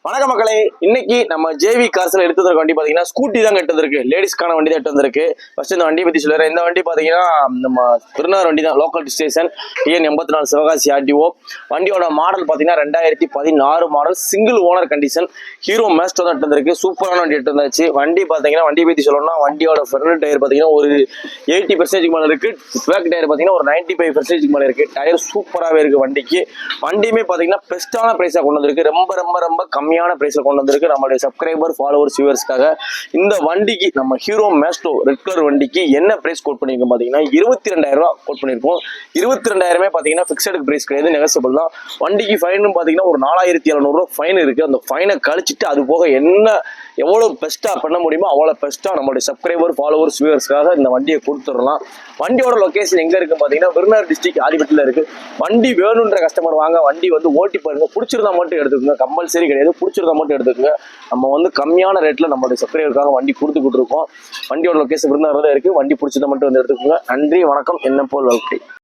வணக்க மக்களே, இன்னைக்கு நம்ம ஜேவி கார்ஸ்ல எடுத்து வந்திருக்க வண்டி பாத்தீங்கன்னா ஸ்கூட்டி தான் எடுத்து வந்திருக்கு. லேடிஸ்க்கான வண்டி தான் எடுத்து வந்திருக்கு. ஃபர்ஸ்ட் இந்த வண்டியை பத்தி சொல்லுறேன். இந்த வண்டி பாத்தீங்கன்னா நம்ம திருநார் வண்டி தான், local station TN 84 Sivakasi RTO. வண்டியோட மாடல் பாத்தீங்கன்னா 2016 model, single owner condition, hero Maestro தான் எடுத்து வந்திருக்கு. சூப்பரான வண்டி எடுத்து வந்தாச்சு. வண்டி பாத்தீங்கன்னா வண்டி பத்தி சொல்லணும்னா வண்டியோட ஃப்ரண்ட் டயர் பாத்தீங்கன்னா ஒரு 80% மேல இருக்கு. பேக் டயர் பாத்தீங்கன்னா ஒரு 95% மேல இருக்கு. டயர் சூப்பராகவே இருக்கு வண்டிக்கு. வண்டியுமே பாத்தீங்கன்னா பெஸ்டான பிரைஸா கொண்டு வந்திருக்கு. ரொம்ப ரொம்ப ரொம்ப கம்மியான பிரைஸ்ல கொண்டு வந்திருக்கு நம்மளுடைய சப்ஸ்கிரைபர் ஃபாலோவர்ஸ் வியூவர்ஸ்க்காக. இந்த வண்டிக்கு நம்ம ஹீரோ மேஸ்டோ ரெட் கலர் வண்டிக்கு என்ன பிரைஸ் கோட் பண்ணிருக்கோம் பாத்தீங்கன்னா 22,000 ரூபாய் கோட் பண்ணிருக்கோம். 22,000 பாத்தீங்கன்னா பிக்சடு பிரைஸ் கிடையாது, நெகோசியபிள் தான். வண்டிக்கு ஃபைன் பாத்தீங்கன்னா ஒரு 4,700 ரூபாய் ஃபைன் இருக்கு. அந்த ஃபைனை கழிச்சிட்டு அது போக எவ்வளவு பெஸ்டா பண்ண முடியுமோ அவ்வளவு பெஸ்டா நம்மளுடைய சப்ஸ்கிரைபர் ஃபாலோவர்ஸ் வியூவர்ஸ்க்காக இந்த வண்டியை கொடுத்துடலாம். வண்டியோட லொகேஷன் எங்க இருக்கு பாத்தீங்கன்னா விருதுநகர் டிஸ்ட்ரிக்ட் ஆதிபட்டில இருக்கு. வண்டி வேணுன்ற கஸ்டமர் வாங்க, வண்டி ஓட்டி பாருங்க, பிடிச்சிருந்தா மட்டும் எடுத்துக்கோங்க. கம்பல்சரி கிடையாது, பிடிச்சிருந்தா மட்டும் எடுத்துக்கோங்க. நம்ம கம்மியான ரேட்ல நம்மளுடைய சப்ஸ்கிரைபருக்காக வண்டி கொடுத்துக்கிட்டு இருக்கோம். வண்டியோட லொகேஷன் விருதுநகர் தான் இருக்கு. வண்டி பிடிச்சதை மட்டும் எடுத்துக்கோங்க. நன்றி, வணக்கம். என்ன போல் வாழ்க்கை.